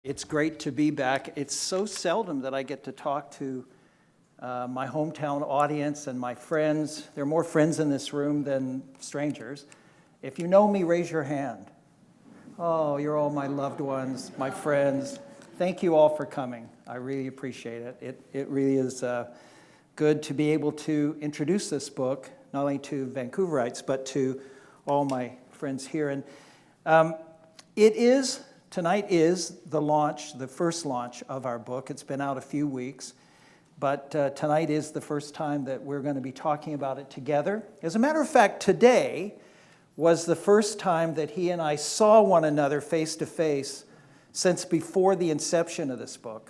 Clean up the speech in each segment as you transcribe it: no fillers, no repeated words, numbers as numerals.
It's great to be back. It's so seldom that I get to talk to my hometown audience and my friends. There are more friends in this room than strangers. If you know me, raise your hand. Oh, you're all my loved ones, my friends. Thank you all for coming. I really appreciate it. It really is good to be able to introduce this book, not only to Vancouverites, but to all my friends here. And tonight is the first launch of our book. It's been out a few weeks, but tonight is the first time that we're going to be talking about it together. As a matter of fact, today was the first time that he and I saw one another face to face since before the inception of this book.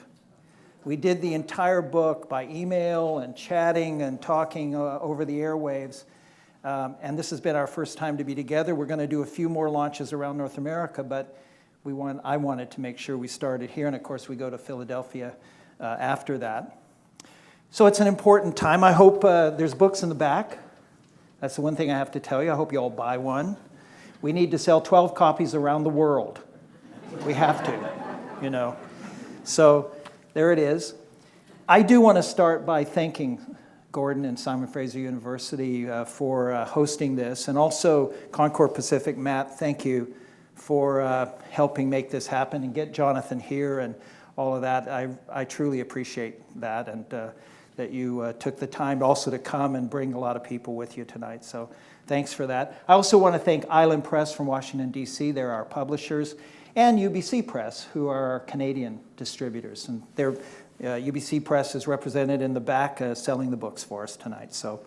We did the entire book by email and chatting and talking over the airwaves. And this has been our first time to be together. We're going to do a few more launches around North America, but I wanted to make sure we started here, and of course we go to Philadelphia after that. So it's an important time. I hope there's books in the back. That's the one thing I have to tell you. I hope you all buy one. We need to sell 12 copies around the world. We have to, So there it is. I do want to start by thanking Gordon and Simon Fraser University for hosting this, and also Concord Pacific. Matt, thank you for helping make this happen and get Jonathan here and all of that. I truly appreciate that, and that you took the time also to come and bring a lot of people with you tonight. So thanks for that. I also want to thank Island Press from Washington, D.C. They're our publishers, and UBC Press, who are our Canadian distributors. And UBC Press is represented in the back selling the books for us tonight. So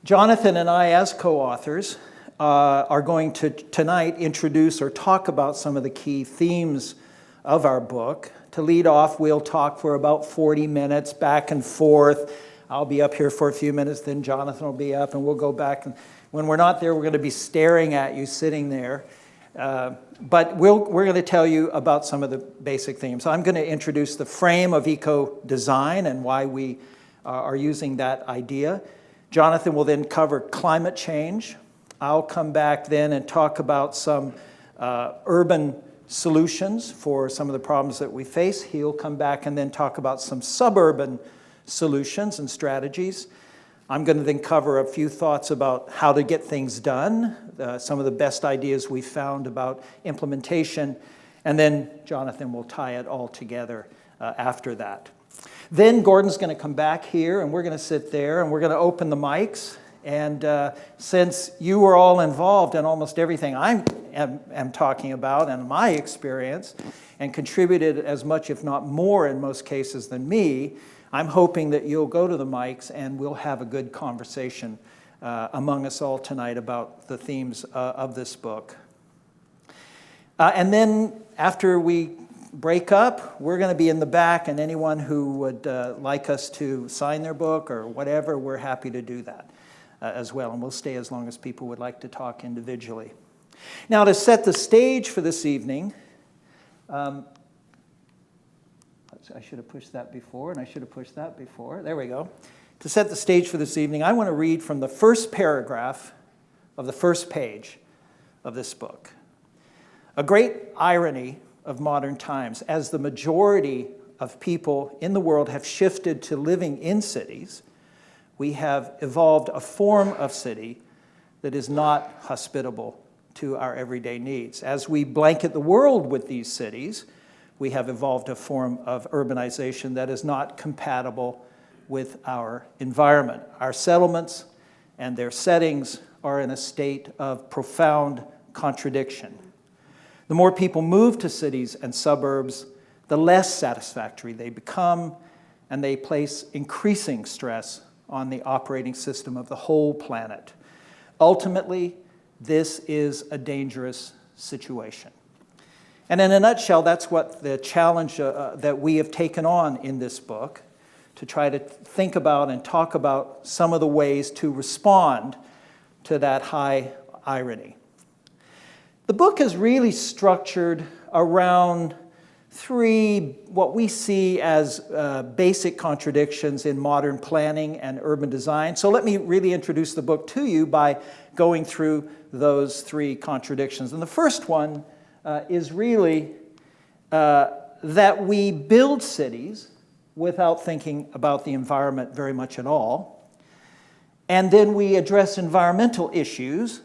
Jonathan and I, as co-authors, are going to tonight introduce or talk about some of the key themes of our book. To lead off, we'll talk for about 40 minutes back and forth. I'll be up here for a few minutes, then Jonathan will be up, and we'll go back. And when we're not there, we're going to be staring at you sitting there. But we're going to tell you about some of the basic themes. So I'm going to introduce the frame of eco-design and why we are using that idea. Jonathan will then cover climate change. I'll come back then and talk about some urban solutions for some of the problems that we face. He'll come back and then talk about some suburban solutions and strategies. I'm going to then cover a few thoughts about how to get things done, some of the best ideas we found about implementation, and then Jonathan will tie it all together after that. Then Gordon's going to come back here, and we're going to sit there, and we're going to open the mics. And since you were all involved in almost everything I am talking about and my experience, and contributed as much, if not more in most cases than me, I'm hoping that you'll go to the mics and we'll have a good conversation among us all tonight about the themes of this book. And then after we break up, we're going to be in the back, and anyone who would like us to sign their book or whatever, we're happy to do that as well. And we'll stay as long as people would like to talk individually. Now, to set the stage for this evening, I should have pushed that before, and I should have pushed that before. There we go. To set the stage for this evening, I want to read from the first paragraph of the first page of this book. A great irony of modern times, as the majority of people in the world have shifted to living in cities, we have evolved a form of city that is not hospitable to our everyday needs. As we blanket the world with these cities, we have evolved a form of urbanization that is not compatible with our environment. Our settlements and their settings are in a state of profound contradiction. The more people move to cities and suburbs, the less satisfactory they become, and they place increasing stress on the operating system of the whole planet. Ultimately, this is a dangerous situation. And in a nutshell, that's what the challenge that we have taken on in this book, to try to think about and talk about some of the ways to respond to that high irony. The book is really structured around three, what we see as basic contradictions in modern planning and urban design. So let me really introduce the book to you by going through those three contradictions. And the first one is really that we build cities without thinking about the environment very much at all. And then we address environmental issues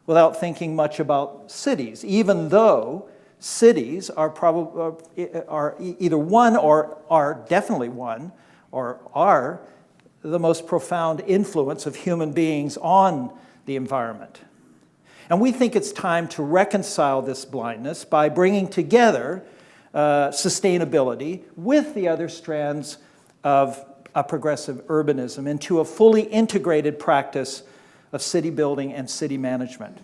without thinking much about cities, even though cities are either one or are definitely one or are the most profound influence of human beings on the environment. And we think it's time to reconcile this blindness by bringing together sustainability with the other strands of a progressive urbanism into a fully integrated practice of city building and city management.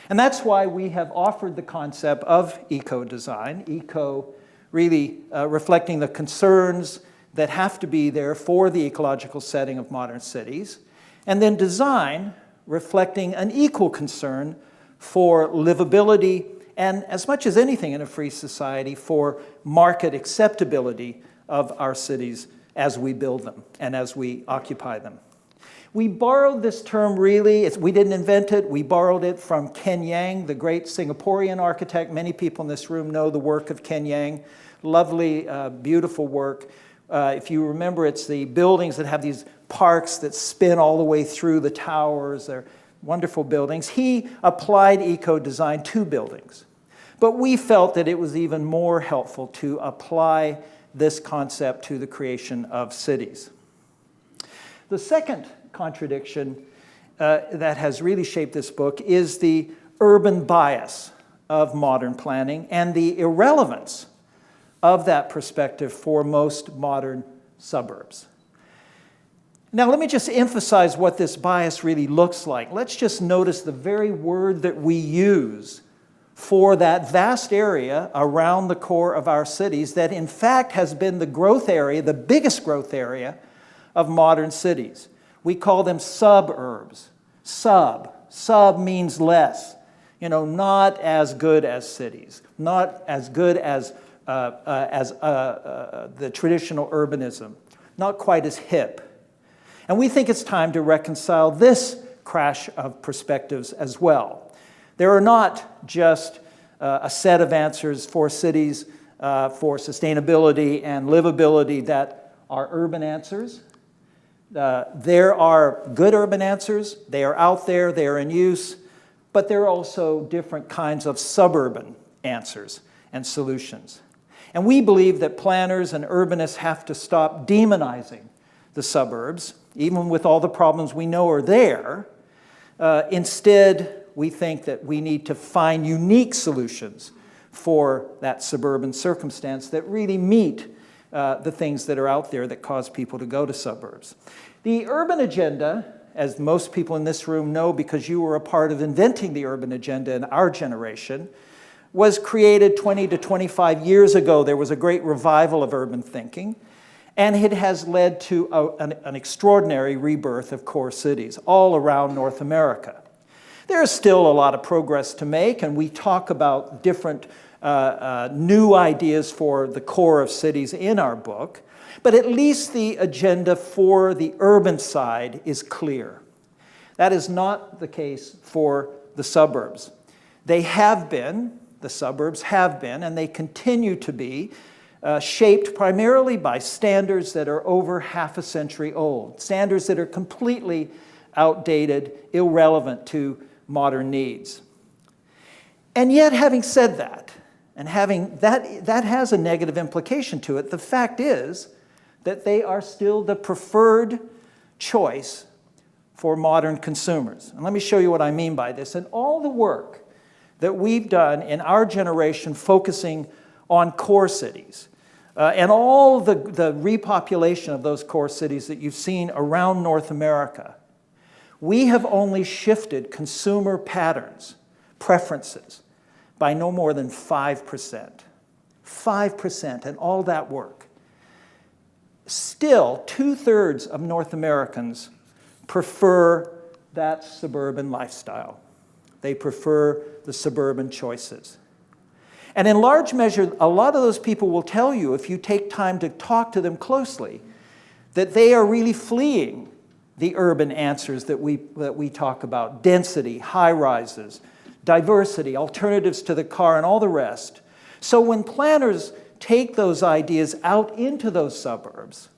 And that's why we have offered the concept of eco-design, eco really reflecting the concerns that have to be there for the ecological setting of modern cities, and then design reflecting an equal concern for livability and, as much as anything in a free society, for market acceptability of our cities as we build them and as we occupy them. We borrowed this term really, we didn't invent it, we borrowed it from Ken Yang, the great Singaporean architect. Many people in this room know the work of Ken Yang. Lovely, beautiful work. If you remember, it's the buildings that have these parks that spin all the way through the towers. They're wonderful buildings. He applied eco-design to buildings. But we felt that it was even more helpful to apply this concept to the creation of cities. The second contradiction that has really shaped this book is the urban bias of modern planning and the irrelevance of that perspective for most modern suburbs. Now, let me just emphasize what this bias really looks like. Let's just notice the very word that we use for that vast area around the core of our cities that in fact has been the growth area, the biggest growth area of modern cities. We call them suburbs. Sub means less. Not as good as cities, not as good as the traditional urbanism, not quite as hip. And we think it's time to reconcile this crash of perspectives as well. There are not just a set of answers for cities for sustainability and livability that are urban answers. There are good urban answers. They are out there. They are in use. But there are also different kinds of suburban answers and solutions. And we believe that planners and urbanists have to stop demonizing the suburbs, even with all the problems we know are there. Instead, we think that we need to find unique solutions for that suburban circumstance that really meet the things that are out there that cause people to go to suburbs. The urban agenda, as most people in this room know because you were a part of inventing the urban agenda in our generation, was created 20 to 25 years ago. There was a great revival of urban thinking, and it has led to an extraordinary rebirth of core cities all around North America. There is still a lot of progress to make, and we talk about different new ideas for the core of cities in our book, but at least the agenda for the urban side is clear. That is not the case for the suburbs. They have been, the suburbs have been, and they continue to be, shaped primarily by standards that are over half a century old, standards that are completely outdated, irrelevant to modern needs. And yet, having said that, and having that has a negative implication to it, the fact is that they are still the preferred choice for modern consumers. And let me show you what I mean by this. And all the work that we've done in our generation focusing on core cities, and all the repopulation of those core cities that you've seen around North America, we have only shifted consumer patterns, preferences, by no more than 5%. 5% and all that work. Still, 2/3 of North Americans prefer that suburban lifestyle. They prefer the suburban choices. And in large measure, a lot of those people will tell you, if you take time to talk to them closely, that they are really fleeing the urban answers that we talk about. Density, high rises, diversity, alternatives to the car, and all the rest, So when planners take those ideas out into those suburbs,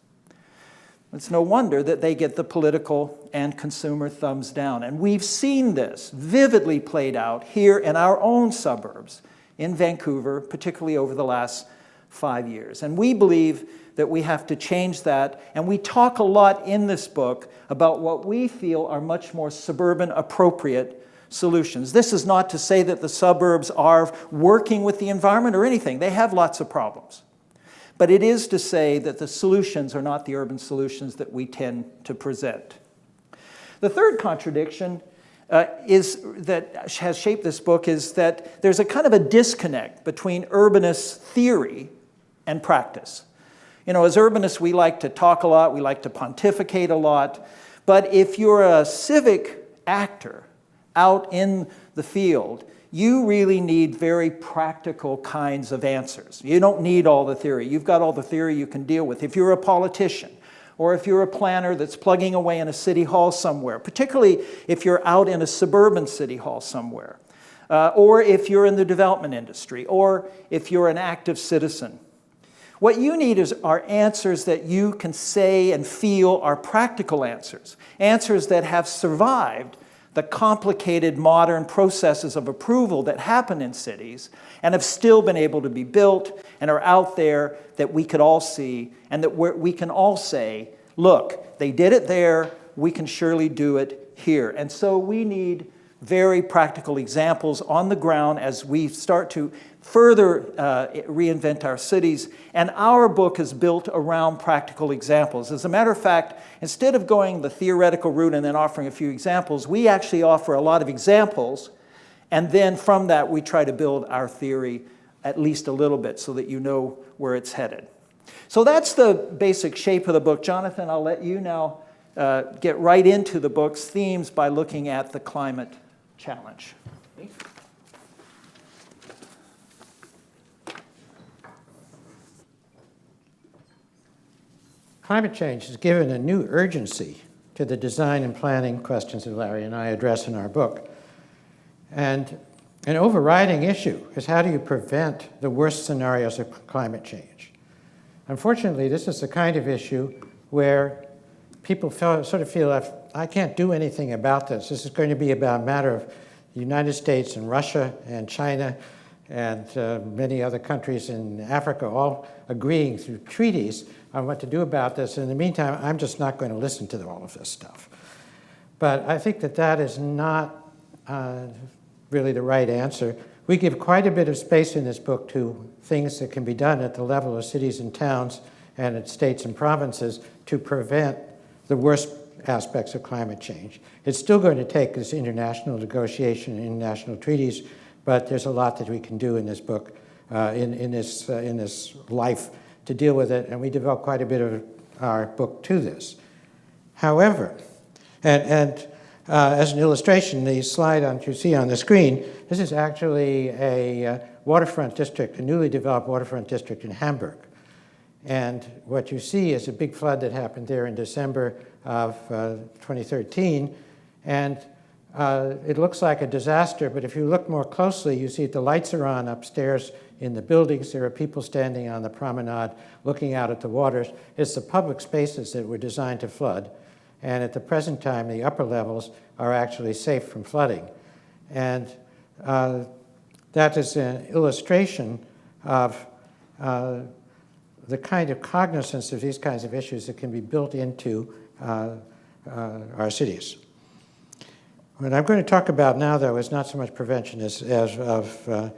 it's no wonder that they get the political and consumer thumbs down. And we've seen this vividly played out here in our own suburbs in Vancouver, particularly over the last 5 years. And we believe that we have to change that. And we talk a lot in this book about what we feel are much more suburban appropriate solutions. This is not to say that the suburbs are working with the environment or anything. They have lots of problems. But it is to say that the solutions are not the urban solutions that we tend to present. The third contradiction that has shaped this book is that there's a kind of a disconnect between urbanist theory and practice. You know, as urbanists, we like to talk a lot, we like to pontificate a lot, but if you're a civic actor out in the field, you really need very practical kinds of answers. You don't need all the theory. You've got all the theory you can deal with. If you're a politician, or if you're a planner that's plugging away in a city hall somewhere, particularly if you're out in a suburban city hall somewhere, or if you're in the development industry, or if you're an active citizen. What you need are answers that you can say and feel are practical answers, answers that have survived the complicated modern processes of approval that happen in cities and have still been able to be built and are out there that we could all see and that we can all say, look, they did it there, we can surely do it here. And so we need very practical examples on the ground as we start to further reinvent our cities. And our book is built around practical examples. As a matter of fact, instead of going the theoretical route and then offering a few examples, we actually offer a lot of examples. And then from that, we try to build our theory at least a little bit so that you know where it's headed. So that's the basic shape of the book. Jonathan, I'll let you now get right into the book's themes by looking at the climate challenge. Climate change has given a new urgency to the design and planning questions that Larry and I address in our book. And an overriding issue is how do you prevent the worst scenarios of climate change? Unfortunately, this is the kind of issue where people sort of feel like, I can't do anything about this. This is going to be about a matter of the United States and Russia and China and many other countries in Africa all agreeing through treaties on what to do about this. In the meantime, I'm just not going to listen to all of this stuff. But I think that that is not really the right answer. We give quite a bit of space in this book to things that can be done at the level of cities and towns and at states and provinces to prevent the worst aspects of climate change. It's still going to take this international negotiation and international treaties, but there's a lot that we can do in this book, in this life to deal with it, and we devote quite a bit of our book to this. However, and as an illustration, the slide you see on the screen, this is actually a waterfront district, a newly developed waterfront district in Hamburg. And what you see is a big flood that happened there in December of 2013. And it looks like a disaster, but if you look more closely, you see the lights are on upstairs in the buildings. There are people standing on the promenade looking out at the waters. It's the public spaces that were designed to flood. And at the present time, the upper levels are actually safe from flooding. And that is an illustration of the kind of cognizance of these kinds of issues that can be built into our cities. What I'm going to talk about now, though, is not so much prevention as of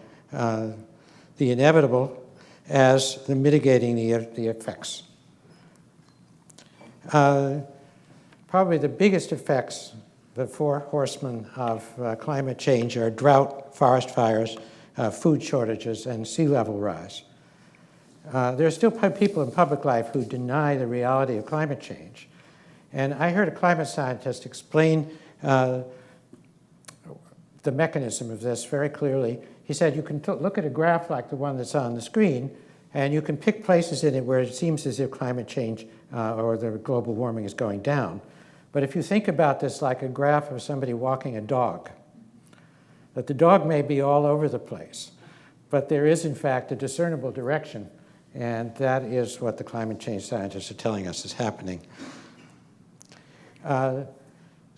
the inevitable as the mitigating the effects. Probably the biggest effects, the four horsemen of climate change, are drought, forest fires, food shortages, and sea level rise. There are still people in public life who deny the reality of climate change. And I heard a climate scientist explain the mechanism of this very clearly. He said you can look at a graph like the one that's on the screen, and you can pick places in it where it seems as if climate change or the global warming is going down. But if you think about this like a graph of somebody walking a dog, that the dog may be all over the place, but there is, in fact, a discernible direction, and that is what the climate change scientists are telling us is happening.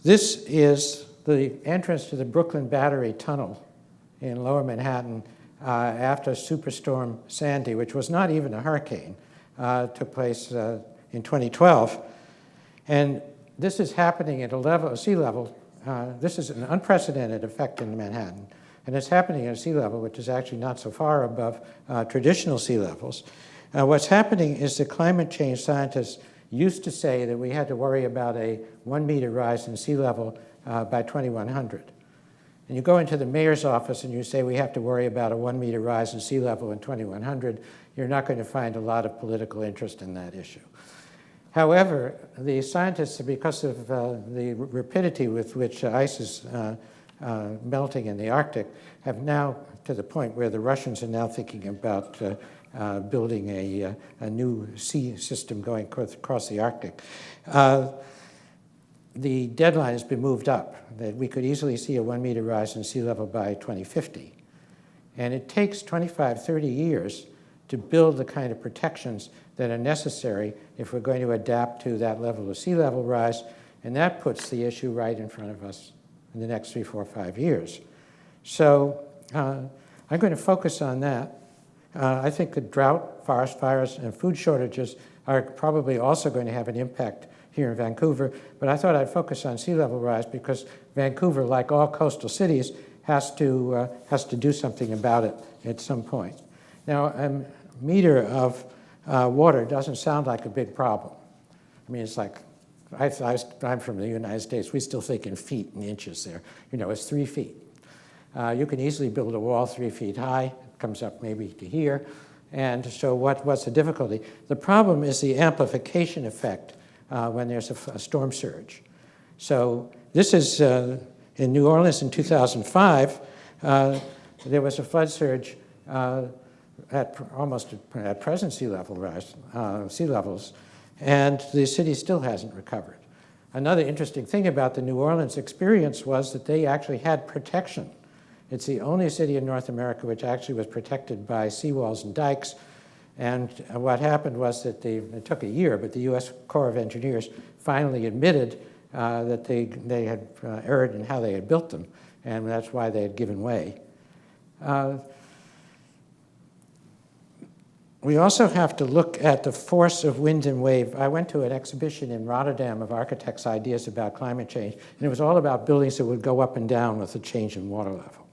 This is the entrance to the Brooklyn Battery Tunnel in Lower Manhattan after Superstorm Sandy, which was not even a hurricane, took place in 2012. And this is happening at a level, sea level. This is an unprecedented effect in Manhattan. And it's happening at a sea level which is actually not so far above traditional sea levels. What's happening is that climate change scientists used to say that we had to worry about a 1 meter rise in sea level by 2100. And you go into the mayor's office and you say we have to worry about a 1 meter rise in sea level in 2100, you're not going to find a lot of political interest in that issue. However, the scientists, because of the rapidity with which ice is melting in the Arctic, have now, to the point where the Russians are now thinking about building a new sea system going across the Arctic. The deadline has been moved up, that we could easily see a 1 meter rise in sea level by 2050. And it takes 25, 30 years to build the kind of protections that are necessary if we're going to adapt to that level of sea level rise, and that puts the issue right in front of us in the next 3, 4, 5 years. So I'm going to focus on that. I think that drought, forest fires, and food shortages are probably also going to have an impact here in Vancouver, but I thought I'd focus on sea level rise because Vancouver, like all coastal cities, has to do something about it at some point. Now, a meter of water doesn't sound like a big problem. I mean, it's like, I'm from the United States, we still think in feet and inches there. You know, it's 3 feet. You can easily build a wall 3 feet high, it comes up maybe to here, and so what's the difficulty? The problem is the amplification effect when there's a storm surge. So this is in New Orleans in 2005, there was a flood surge almost at present sea levels, and the city still hasn't recovered. Another interesting thing about the New Orleans experience was that they actually had protection. It's the only city in North America which actually was protected by seawalls and dikes. And what happened was that it took a year, but the U.S. Corps of Engineers finally admitted that they had erred in how they had built them, and that's why they had given way. We also have to look at the force of wind and wave. I went to an exhibition in Rotterdam of architects' ideas about climate change, and it was all about buildings that would go up and down with a change in water level.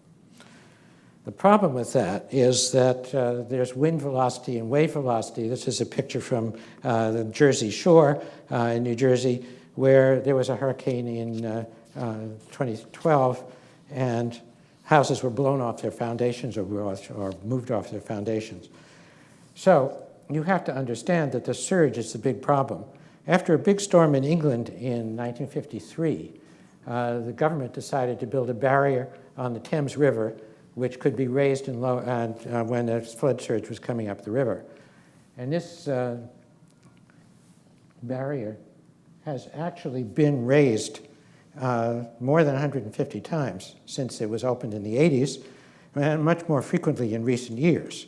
The problem with that is that there's wind velocity and wave velocity. This is a picture from the Jersey Shore in New Jersey, where there was a hurricane in 2012, and houses were blown off their foundations or moved off their foundations. So you have to understand that the surge is the big problem. After a big storm in England in 1953, the government decided to build a barrier on the Thames River which could be raised when a flood surge was coming up the river. And this barrier has actually been raised more than 150 times since it was opened in the 80s, and much more frequently in recent years.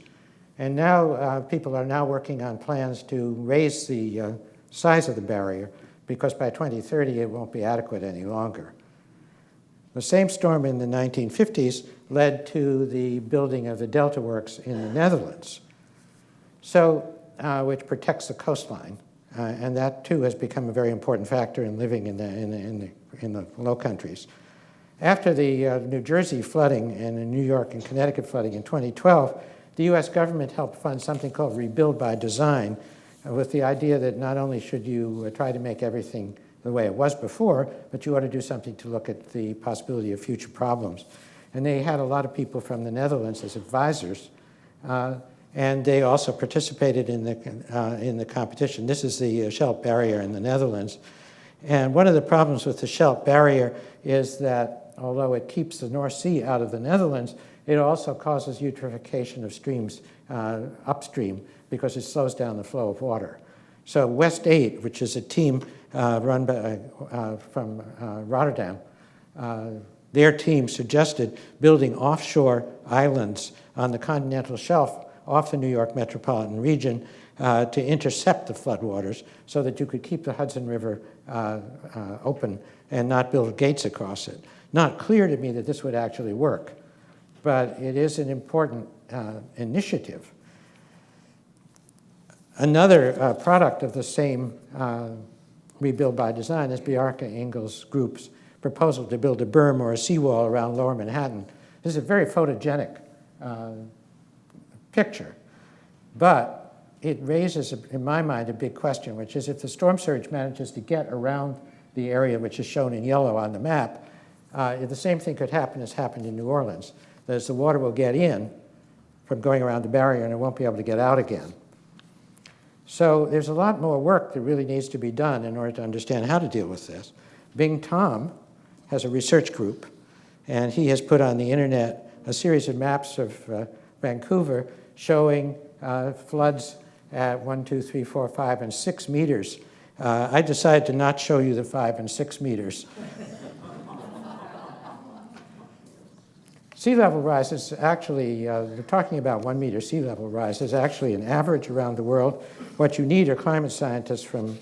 And now people are now working on plans to raise the size of the barrier, because by 2030 it won't be adequate any longer. The same storm in the 1950s led to the building of the Delta Works in the Netherlands, which protects the coastline. And that, too, has become a very important factor in living in the Low Countries. After the New Jersey flooding and the New York and Connecticut flooding in 2012, the U.S. government helped fund something called Rebuild by Design, with the idea that not only should you try to make everything the way it was before, but you ought to do something to look at the possibility of future problems. And they had a lot of people from the Netherlands as advisors, and they also participated in the competition. This is the Schelp barrier in the Netherlands. And one of the problems with the Schelp barrier is that although it keeps the North Sea out of the Netherlands, it also causes eutrophication of streams upstream because it slows down the flow of water. So West 8, which is a team run by, from Rotterdam, their team suggested building offshore islands on the continental shelf off the New York metropolitan region to intercept the floodwaters so that you could keep the Hudson River open and not build gates across it. Not clear to me that this would actually work, but it is an important initiative. Another product of the same Rebuild by Design is Bjarke Ingels' group's proposal to build a berm or a seawall around Lower Manhattan. This is a very photogenic picture, but it raises, in my mind, a big question, which is if the storm surge manages to get around the area which is shown in yellow on the map, the same thing could happen as happened in New Orleans. That is, the water will get in from going around the barrier and it won't be able to get out again. So there's a lot more work that really needs to be done in order to understand how to deal with this. Bing Tom has a research group, and he has put on the internet a series of maps of Vancouver showing floods at 1, 2, 3, 4, 5, and 6 meters. I decided to not show you the 5 and 6 meters. Sea level rise is actually, they're talking about 1 meter sea level rise, is actually an average around the world. What you need are climate scientists from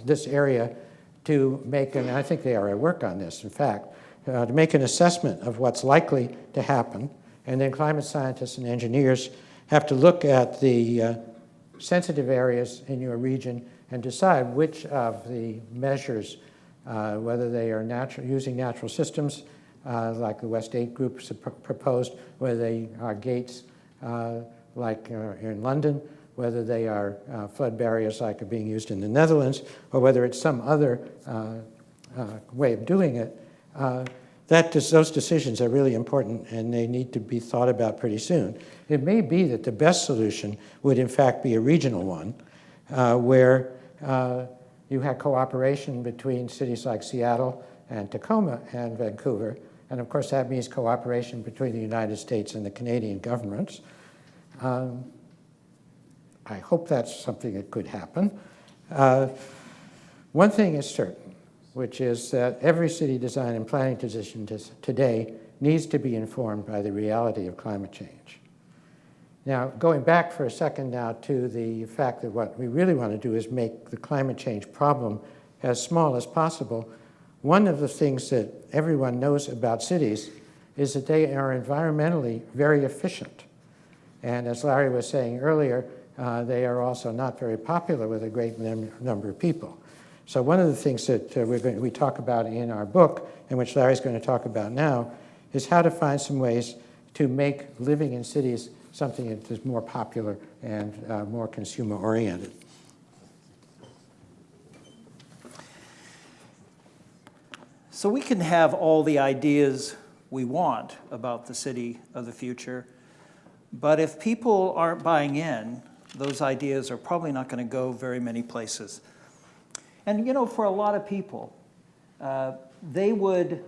this area to make, and I think they are at work on this, in fact, to make an assessment of what's likely to happen. And then climate scientists and engineers have to look at the sensitive areas in your region and decide which of the measures, whether they are using natural systems, like the West 8 group proposed, whether they are gates like in London, whether they are flood barriers like are being used in the Netherlands, or whether it's some other way of doing it, those decisions are really important and they need to be thought about pretty soon. It may be that the best solution would in fact be a regional one, where you had cooperation between cities like Seattle and Tacoma and Vancouver. And of course, that means cooperation between the United States and the Canadian governments. I hope that's something that could happen. One thing is certain, which is that every city design and planning decision today needs to be informed by the reality of climate change. Now, going back for a second now to the fact that what we really want to do is make the climate change problem as small as possible, one of the things that everyone knows about cities is that they are environmentally very efficient. And as Larry was saying earlier, they are also not very popular with a great number of people. So one of the things that we talk about in our book, and which Larry's going to talk about now, is how to find some ways to make living in cities something that is more popular and more consumer-oriented. So we can have all the ideas we want about the city of the future, but if people aren't buying in, those ideas are probably not going to go very many places. And you know, for a lot of people, they would,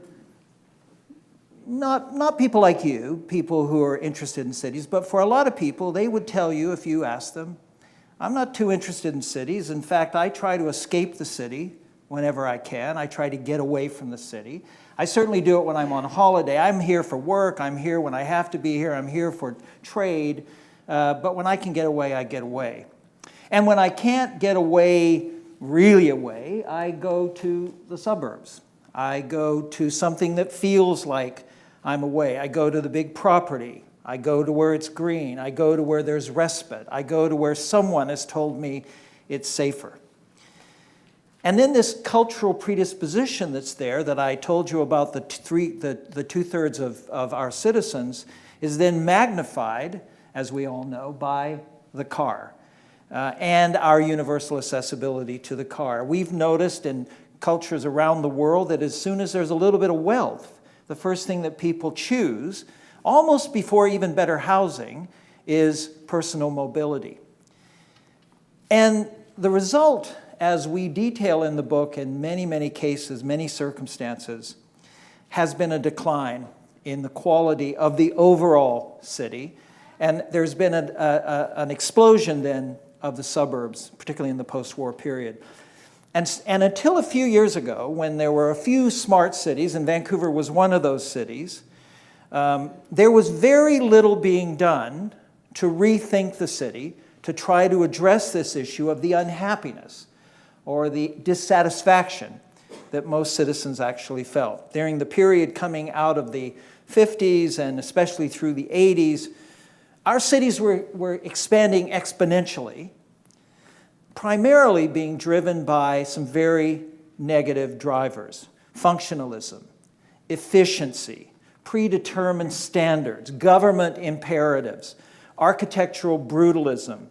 not people like you, people who are interested in cities, but for a lot of people, they would tell you if you asked them, I'm not too interested in cities. In fact, I try to escape the city whenever I can. I try to get away from the city. I certainly do it when I'm on holiday. I'm here for work. I'm here when I have to be here. I'm here for trade. But when I can get away, I get away. And when I can't get away, really away, I go to the suburbs. I go to something that feels like I'm away. I go to the big property. I go to where it's green. I go to where there's respite. I go to where someone has told me it's safer. And then this cultural predisposition that's there that I told you about, the two-thirds of our citizens, is then magnified, as we all know, by the car and our universal accessibility to the car. We've noticed in cultures around the world that as soon as there's a little bit of wealth, the first thing that people choose, almost before even better housing, is personal mobility. And the result, as we detail in the book, in many, many cases, many circumstances, has been a decline in the quality of the overall city. And there's been an explosion then of the suburbs, particularly in the post-war period. And until a few years ago, when there were a few smart cities, and Vancouver was one of those cities, there was very little being done to rethink the city, to try to address this issue of the unhappiness or the dissatisfaction that most citizens actually felt. During the period coming out of the 50s and especially through the 80s, our cities were expanding exponentially, primarily being driven by some very negative drivers: functionalism, efficiency, predetermined standards, government imperatives, architectural brutalism,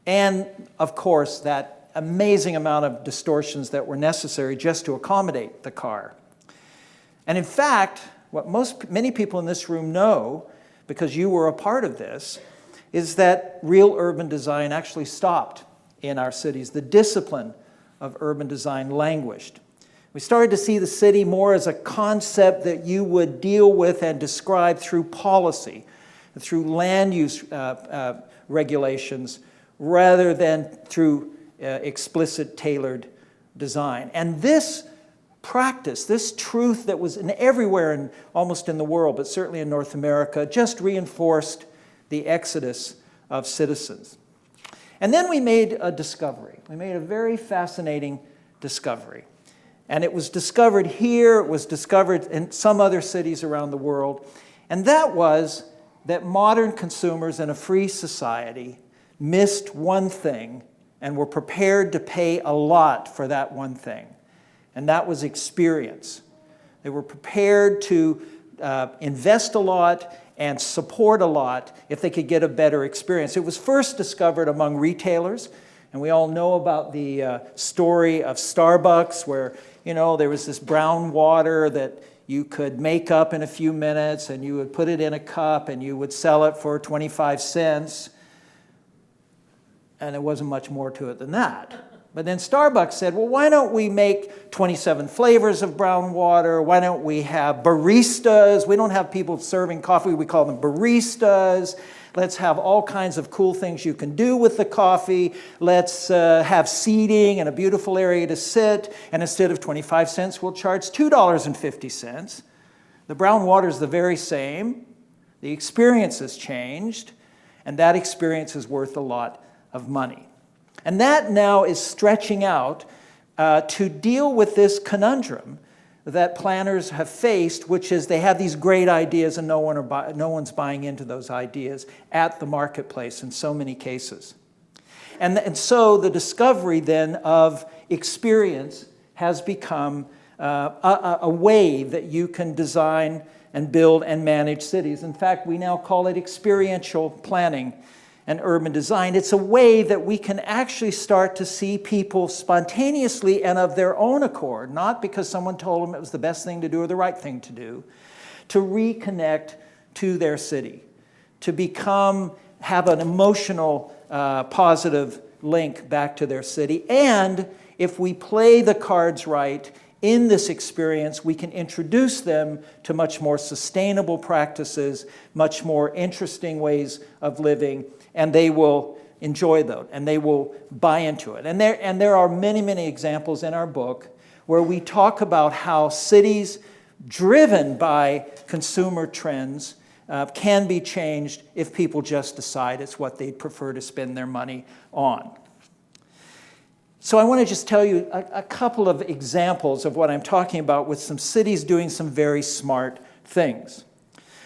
and, of course, that amazing amount of distortions that were necessary just to accommodate the car. And in fact, what many people in this room know, because you were a part of this, is that real urban design actually stopped in our cities. The discipline of urban design languished. We started to see the city more as a concept that you would deal with and describe through policy, through land use regulations, rather than through explicit tailored design. And this practice, this truth that was everywhere almost in the world, but certainly in North America, just reinforced the exodus of citizens. And then we made a discovery. We made a very fascinating discovery. And it was discovered here, it was discovered in some other cities around the world, and that was that modern consumers in a free society missed one thing and were prepared to pay a lot for that one thing, and that was experience. They were prepared to invest a lot and support a lot if they could get a better experience. It was first discovered among retailers, and we all know about the story of Starbucks, where there was this brown water that you could make up in a few minutes, and you would put it in a cup, and you would sell it for 25 cents. And there wasn't much more to it than that. But then Starbucks said, well, why don't we make 27 flavors of brown water? Why don't we have baristas? We don't have people serving coffee. We call them baristas. Let's have all kinds of cool things you can do with the coffee. Let's have seating and a beautiful area to sit. And instead of 25 cents, we'll charge $2.50. The brown water is the very same. The experience has changed. And that experience is worth a lot of money. And that now is stretching out to deal with this conundrum that planners have faced, which is they have these great ideas and no one's buying into those ideas at the marketplace in so many cases. And so the discovery then of experience has become a way that you can design and build and manage cities. In fact, we now call it experiential planning and urban design. It's a way that we can actually start to see people spontaneously and of their own accord, not because someone told them it was the best thing to do or the right thing to do, to reconnect to their city, to have an emotional, positive link back to their city. And if we play the cards right in this experience, we can introduce them to much more sustainable practices, much more interesting ways of living, and they will enjoy those, and they will buy into it. And there are many, many examples in our book where we talk about how cities driven by consumer trends can be changed if people just decide it's what they'd prefer to spend their money on. So I want to just tell you a couple of examples of what I'm talking about with some cities doing some very smart things.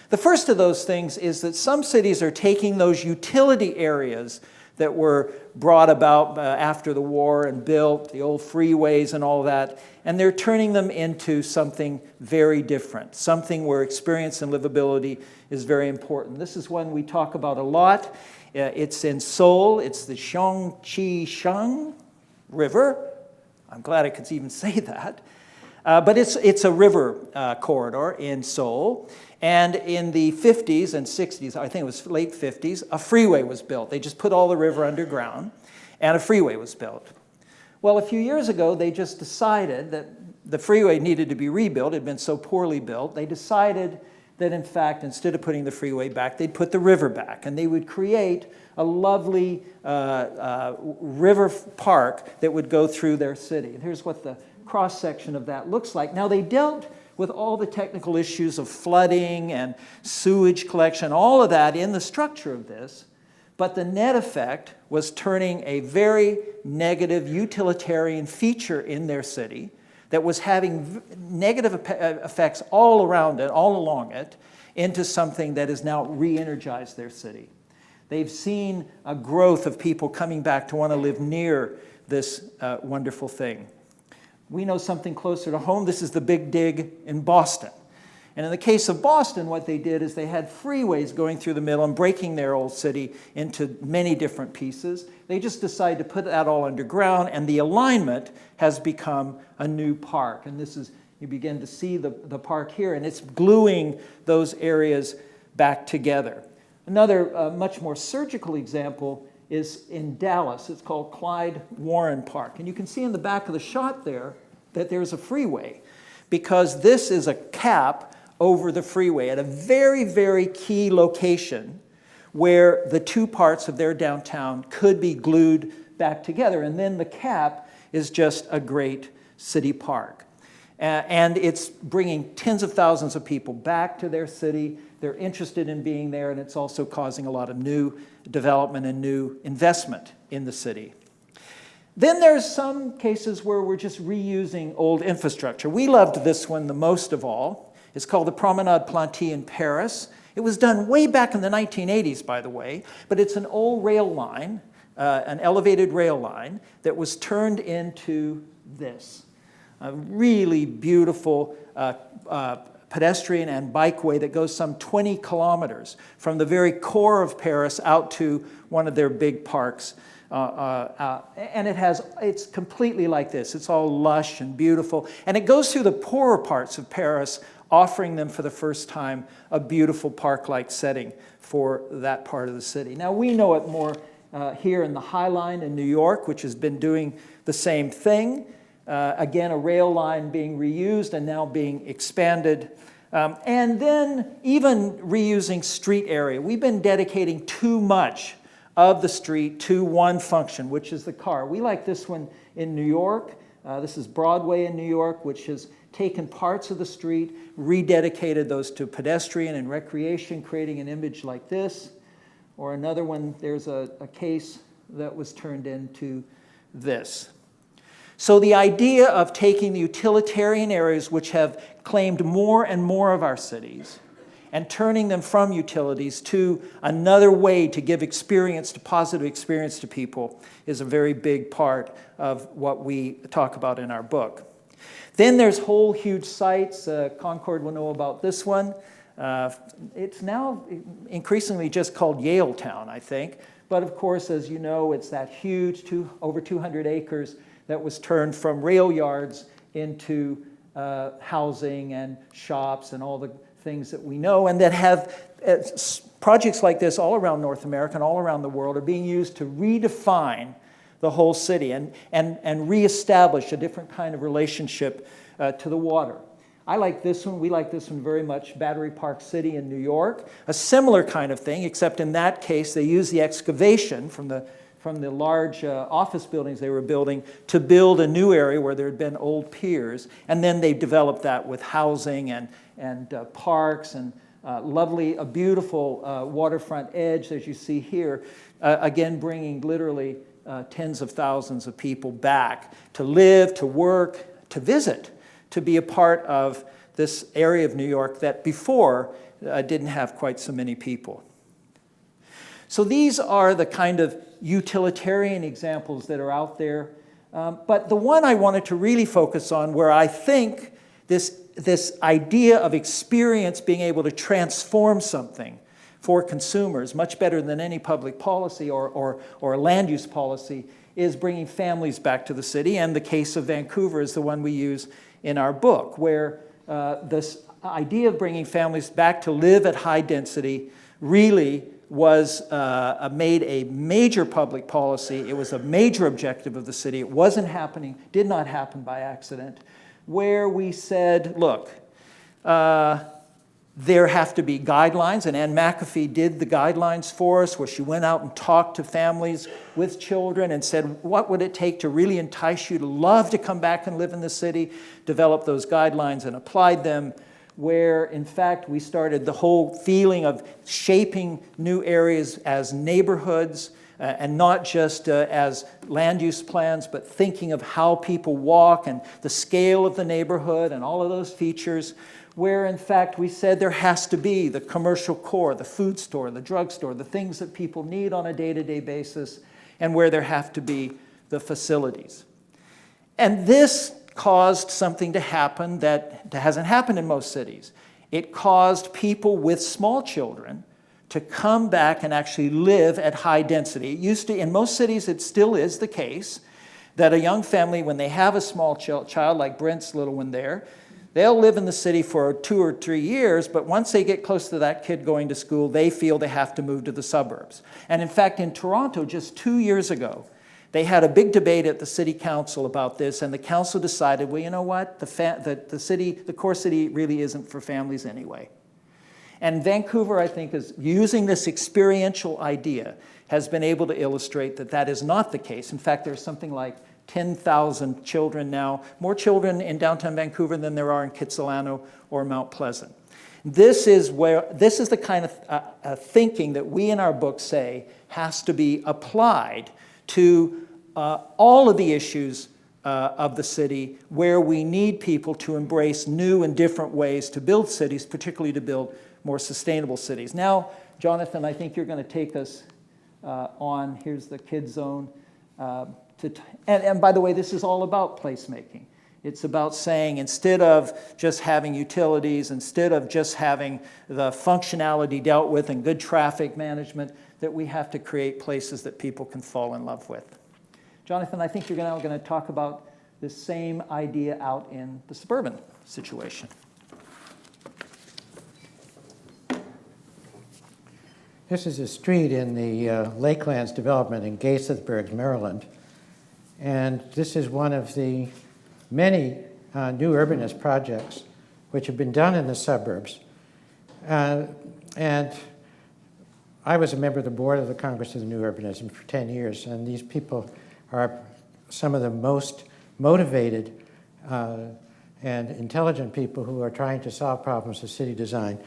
The first of those things is that some cities are taking those utility areas that were brought about after the war and built, the old freeways and all that, and they're turning them into something very different, something where experience and livability is very important. This is one we talk about a lot. It's in Seoul. It's the Gyeonggi-shan River. I'm glad I could even say that. But it's a river corridor in Seoul. And in the 50s and 60s, I think it was late 50s, a freeway was built. They just put all the river underground, and a freeway was built. Well, a few years ago, they just decided that the freeway needed to be rebuilt. It had been so poorly built. They decided that in fact, instead of putting the freeway back, they'd put the river back, and they would create a lovely river park that would go through their city. And here's what the cross-section of that looks like. Now, they dealt with all the technical issues of flooding and sewage collection, all of that in the structure of this, but the net effect was turning a very negative utilitarian feature in their city that was having negative effects all around it, all along it, into something that has now re-energized their city. They've seen a growth of people coming back to want to live near this wonderful thing. We know something closer to home. This is the Big Dig in Boston. And in the case of Boston, what they did is they had freeways going through the middle and breaking their old city into many different pieces. They just decided to put that all underground, and the alignment has become a new park. And this is, you begin to see the park here, and it's gluing those areas back together. Another much more surgical example is in Dallas. It's called Clyde Warren Park. And you can see in the back of the shot there that there's a freeway, because this is a cap over the freeway at a very, very key location where the two parts of their downtown could be glued back together. And then the cap is just a great city park. And it's bringing tens of thousands of people back to their city. They're interested in being there, and it's also causing a lot of new development and new investment in the city. Then there's some cases where we're just reusing old infrastructure. We loved this one the most of all. It's called the Promenade Plantée in Paris. It was done way back in the 1980s, by the way, but it's an old rail line, an elevated rail line that was turned into this. A really beautiful pedestrian and bikeway that goes some 20 kilometers from the very core of Paris out to one of their big parks. And it's completely like this. It's all lush and beautiful. And it goes through the poorer parts of Paris, offering them for the first time a beautiful park-like setting for that part of the city. Now, we know it more here in the High Line in New York, which has been doing the same thing. Again, a rail line being reused and now being expanded. And then even reusing street area. We've been dedicating too much of the street to one function, which is the car. We like this one in New York. This is Broadway in New York, which has taken parts of the street, rededicated those to pedestrian and recreation, creating an image like this. Or another one, there's a case that was turned into this. So the idea of taking the utilitarian areas which have claimed more and more of our cities and turning them from utilities to another way to give experience, to positive experience to people, is a very big part of what we talk about in our book. Then there's whole huge sites. Concord will know about this one. It's now increasingly just called Yale Town, I think. But of course, as you know, it's that huge, over 200 acres that was turned from rail yards into housing and shops and all the things that we know, and that have projects like this all around North America and all around the world are being used to redefine the whole city and reestablish a different kind of relationship to the water. I like this one. We like this one very much. Battery Park City in New York. A similar kind of thing, except in that case they used the excavation from the large office buildings they were building to build a new area where there had been old piers, and then they developed that with housing and parks and a beautiful waterfront edge, as you see here, again bringing literally tens of thousands of people back to live, to work, to visit, to be a part of this area of New York that before didn't have quite so many people. So these are the kind of utilitarian examples that are out there. But the one I wanted to really focus on, where I think this idea of experience being able to transform something for consumers, much better than any public policy or land use policy, is bringing families back to the city. And the case of Vancouver is the one we use in our book, where this idea of bringing families back to live at high density really was made a major public policy. It was a major objective of the city. It wasn't happening, did not happen by accident, where we said, look, there have to be guidelines, and Ann McAfee did the guidelines for us, where she went out and talked to families with children and said, what would it take to really entice you to love to come back and live in the city, develop those guidelines and applied them, where in fact we started the whole feeling of shaping new areas as neighborhoods, and not just as land use plans, but thinking of how people walk and the scale of the neighborhood and all of those features, where in fact we said there has to be the commercial core, the food store, the drugstore, the things that people need on a day-to-day basis, and where there have to be the facilities. And this caused something to happen that hasn't happened in most cities. It caused people with small children to come back and actually live at high density. It used to, in most cities, it still is the case that a young family, when they have a small child, like Brent's little one there, they'll live in the city for 2 or 3 years, but once they get close to that kid going to school, they feel they have to move to the suburbs. And in fact, in Toronto, just 2 years ago, they had a big debate at the city council about this, and the council decided, well, you know what, the core city really isn't for families anyway. And Vancouver, I think, is using this experiential idea, has been able to illustrate that that is not the case. In fact, there's something like 10,000 children now, more children in downtown Vancouver than there are in Kitsilano or Mount Pleasant. This is the kind of thinking that we in our book say has to be applied to all of the issues of the city, where we need people to embrace new and different ways to build cities, particularly to build more sustainable cities. Now, Jonathan, I think you're going to take us on, here's the Kid Zone. And by the way, this is all about placemaking. It's about saying, instead of just having utilities, instead of just having the functionality dealt with and good traffic management, that we have to create places that people can fall in love with. Jonathan, I think you're now going to talk about the same idea out in the suburban situation. This is a street in the Lakelands development in Gaithersburg, Maryland. And this is one of the many new urbanist projects which have been done in the suburbs. And I was a member of the board of the Congress of the New Urbanism for 10 years, and these people are some of the most motivated and intelligent people who are trying to solve problems of city design.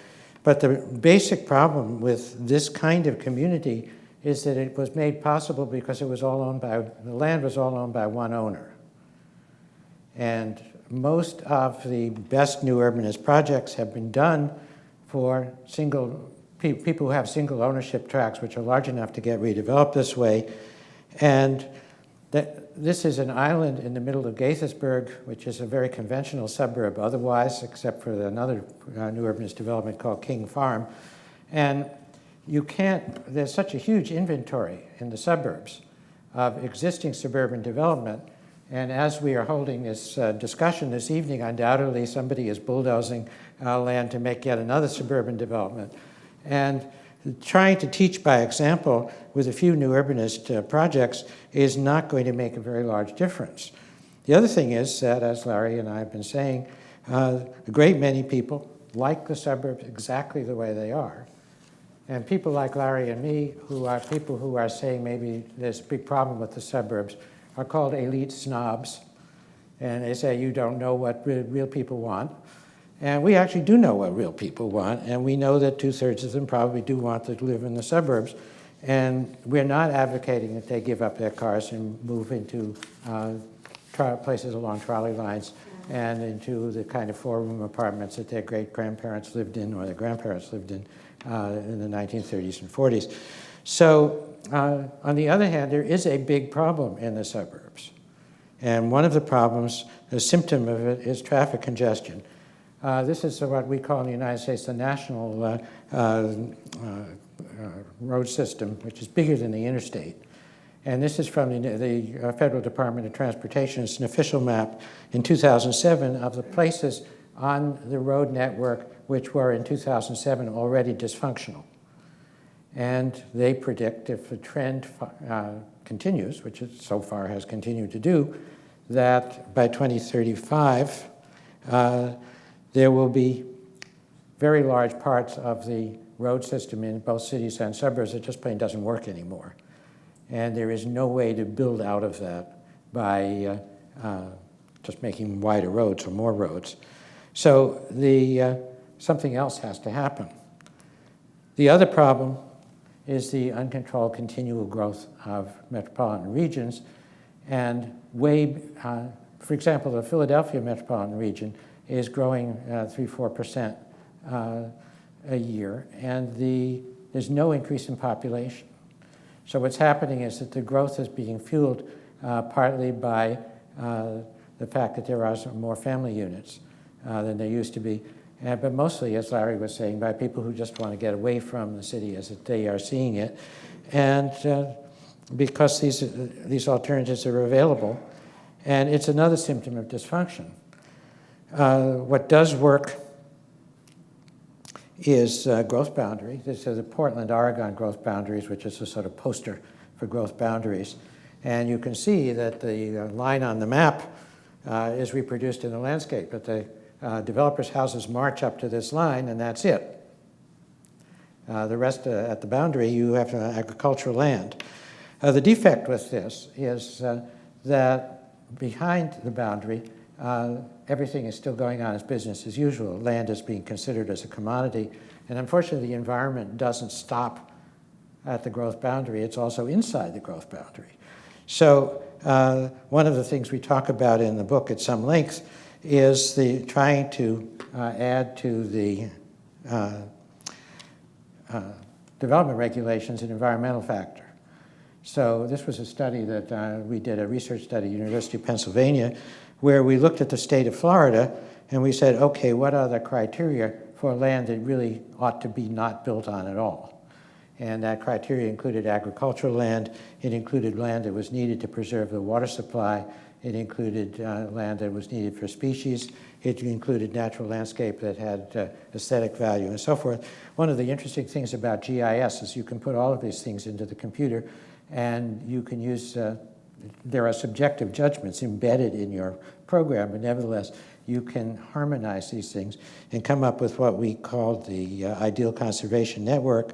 But the basic problem with this kind of community is that it was made possible because it was all owned by, the land was all owned by one owner. And most of the best new urbanist projects have been done for people who have single ownership tracts, which are large enough to get redeveloped this way. And this is an island in the middle of Gaithersburg, which is a very conventional suburb otherwise, except for another new urbanist development called King Farm. And there's such a huge inventory in the suburbs of existing suburban development. And as we are holding this discussion this evening, undoubtedly somebody is bulldozing land to make yet another suburban development. And trying to teach by example with a few new urbanist projects is not going to make a very large difference. The other thing is that, as Larry and I have been saying, a great many people like the suburbs exactly the way they are. And people like Larry and me, who are people who are saying maybe there's a big problem with the suburbs, are called elite snobs. And they say you don't know what real people want. And we actually do know what real people want, and we know that 2/3 of them probably do want to live in the suburbs. And we're not advocating that they give up their cars and move into places along trolley lines and into the kind of 4-room apartments that their great-grandparents lived in or their grandparents lived in the 1930s and 40s. So on the other hand, there is a big problem in the suburbs. And one of the problems, a symptom of it, is traffic congestion. This is what we call in the United States the national road system, which is bigger than the interstate. And this is from the Federal Department of Transportation. It's an official map in 2007 of the places on the road network which were in 2007 already dysfunctional. And they predict, if the trend continues, which it so far has continued to do, that by 2035, there will be very large parts of the road system in both cities and suburbs that just plain doesn't work anymore. And there is no way to build out of that by just making wider roads or more roads. So something else has to happen. The other problem is the uncontrolled continual growth of metropolitan regions. And for example, the Philadelphia metropolitan region is growing 3-4% a year, and there's no increase in population. So what's happening is that the growth is being fueled partly by the fact that there are some more family units than there used to be, but mostly, as Larry was saying, by people who just want to get away from the city as they are seeing it. And because these alternatives are available, and it's another symptom of dysfunction. What does work is growth boundary. This is the Portland-Oregon growth boundaries, which is a sort of poster for growth boundaries. And you can see that the line on the map is reproduced in the landscape, but the developers' houses march up to this line, and that's it. The rest at the boundary, you have agricultural land. The defect with this is that behind the boundary, everything is still going on as business as usual. Land is being considered as a commodity. And unfortunately, the environment doesn't stop at the growth boundary. It's also inside the growth boundary. So one of the things we talk about in the book at some length is trying to add to the development regulations an environmental factor. So this was a study that we did, a research study at the University of Pennsylvania, where we looked at the state of Florida and we said, okay, what are the criteria for land that really ought to be not built on at all? And that criteria included agricultural land, it included land that was needed to preserve the water supply, it included land that was needed for species, it included natural landscape that had aesthetic value and so forth. One of the interesting things about GIS is you can put all of these things into the computer and you can use, there are subjective judgments embedded in your program, but nevertheless, you can harmonize these things and come up with what we call the ideal conservation network,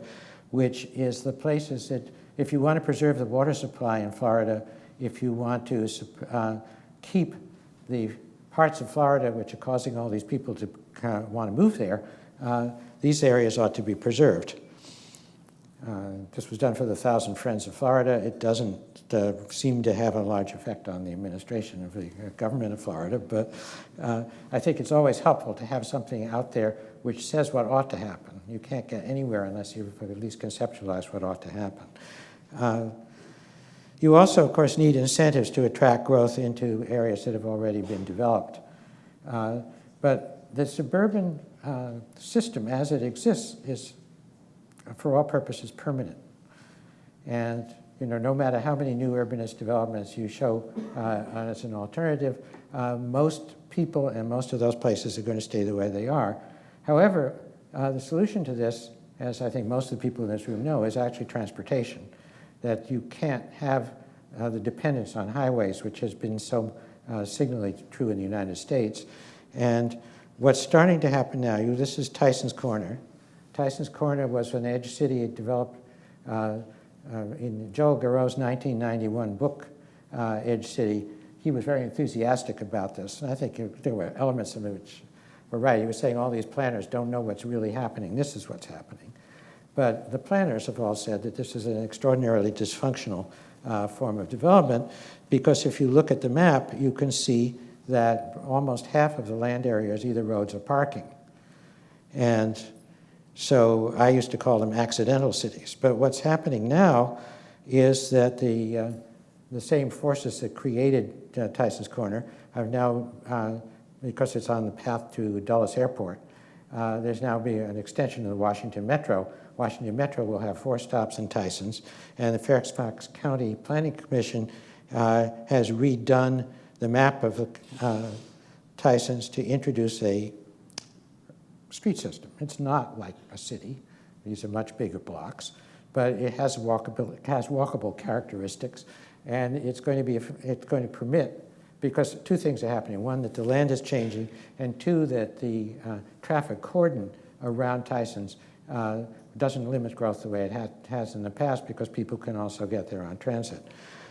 which is the places that, if you want to preserve the water supply in Florida, if you want to keep the parts of Florida which are causing all these people to want to move there, these areas ought to be preserved. This was done for the 1,000 Friends of Florida. It doesn't seem to have a large effect on the administration of the government of Florida, but I think it's always helpful to have something out there which says what ought to happen. You can't get anywhere unless you've at least conceptualized what ought to happen. You also, of course, need incentives to attract growth into areas that have already been developed. But the suburban system as it exists is, for all purposes, permanent. And no matter how many new urbanist developments you show as an alternative, most people in most of those places are going to stay the way they are. However, the solution to this, as I think most of the people in this room know, is actually transportation. That you can't have the dependence on highways, which has been so signally true in the United States. And what's starting to happen now, this is Tyson's Corner. Tyson's Corner was an edge city developed in Joel Garreau's 1991 book, Edge City. He was very enthusiastic about this, and I think there were elements of it which were right. He was saying all these planners don't know what's really happening. This is what's happening. But the planners have all said that this is an extraordinarily dysfunctional form of development, because if you look at the map, you can see that almost half of the land area is either roads or parking. And so I used to call them accidental cities. But what's happening now is that the same forces that created Tyson's Corner have now, because it's on the path to Dulles Airport, there's now been an extension of the Washington Metro. Washington Metro will have 4 stops in Tyson's, and the Fairfax County Planning Commission has redone the map of Tyson's to introduce a street system. It's not like a city. These are much bigger blocks, but it has walkable characteristics, and it's going to permit, because 2 things are happening. 1, that the land is changing, and 2, that the traffic cordon around Tysons doesn't limit growth the way it has in the past, because people can also get there on transit.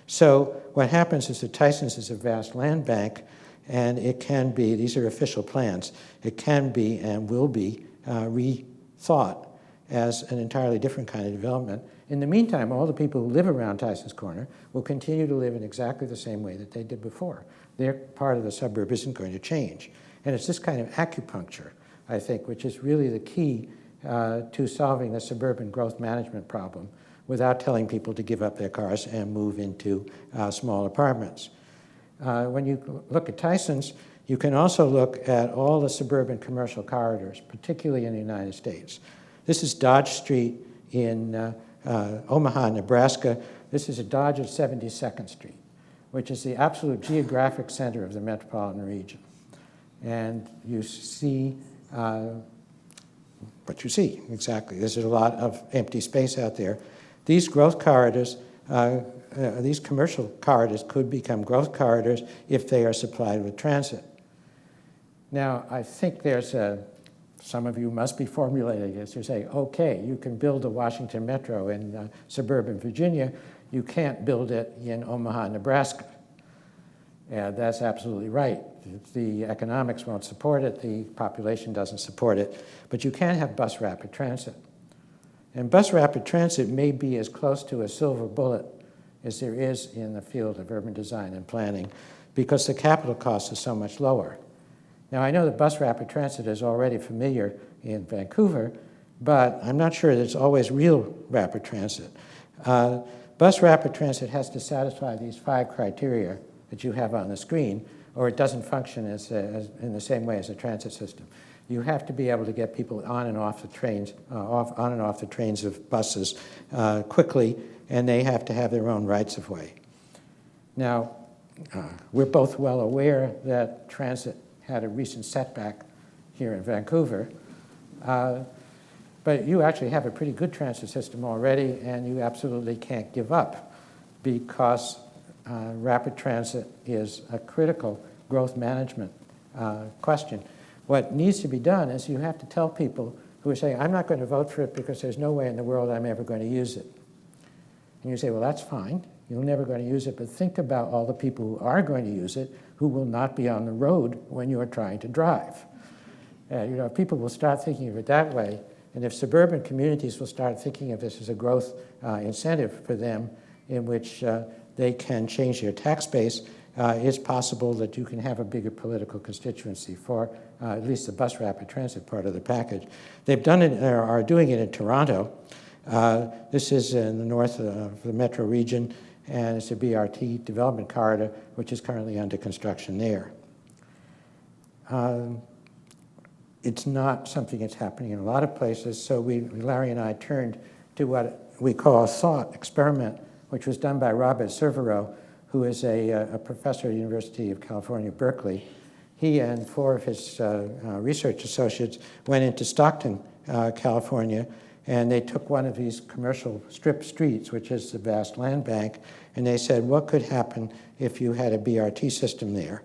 So what happens is that Tysons is a vast land bank, and it can be, these are official plans, it can be and will be rethought as an entirely different kind of development. In the meantime, all the people who live around Tysons Corner will continue to live in exactly the same way that they did before. Their part of the suburb isn't going to change. And it's this kind of acupuncture, I think, which is really the key to solving the suburban growth management problem without telling people to give up their cars and move into small apartments. When you look at Tysons, you can also look at all the suburban commercial corridors, particularly in the United States. This is Dodge Street in Omaha, Nebraska. This is a Dodge at 72nd Street, which is the absolute geographic center of the metropolitan region. And you see what you see, exactly. There's a lot of empty space out there. These growth corridors, these commercial corridors could become growth corridors if they are supplied with transit. Now, I think there's some of you must be formulating this. You say, okay, you can build a Washington Metro in suburban Virginia. You can't build it in Omaha, Nebraska. And that's absolutely right. The economics won't support it. The population doesn't support it. But you can have bus rapid transit. And bus rapid transit may be as close to a silver bullet as there is in the field of urban design and planning, because the capital cost is so much lower. Now, I know that bus rapid transit is already familiar in Vancouver, but I'm not sure that it's always real rapid transit. Bus rapid transit has to satisfy these 5 criteria that you have on the screen, or it doesn't function as in the same way as a transit system. You have to be able to get people on and off the trains, on and off the trains of buses quickly, and they have to have their own rights of way. Now, we're both well aware that transit had a recent setback here in Vancouver, but you actually have a pretty good transit system already, and you absolutely can't give up, because rapid transit is a critical growth management question. What needs to be done is you have to tell people who are saying, I'm not going to vote for it because there's no way in the world I'm ever going to use it. And you say, well, that's fine. You're never going to use it, but think about all the people who are going to use it who will not be on the road when you're trying to drive. People will start thinking of it that way, and if suburban communities will start thinking of this as a growth incentive for them in which they can change their tax base, it's possible that you can have a bigger political constituency for at least the bus rapid transit part of the package. They've done it, or are doing it in Toronto. This is in the north of the metro region, and it's a BRT development corridor, which is currently under construction there. It's not something that's happening in a lot of places, so Larry and I turned to what we call a thought experiment, which was done by Robert Cervero, who is a professor at the University of California, Berkeley. He and 4 of his research associates went into Stockton, California, and they took one of these commercial strip streets, which is the vast land bank, and they said, what could happen if you had a BRT system there?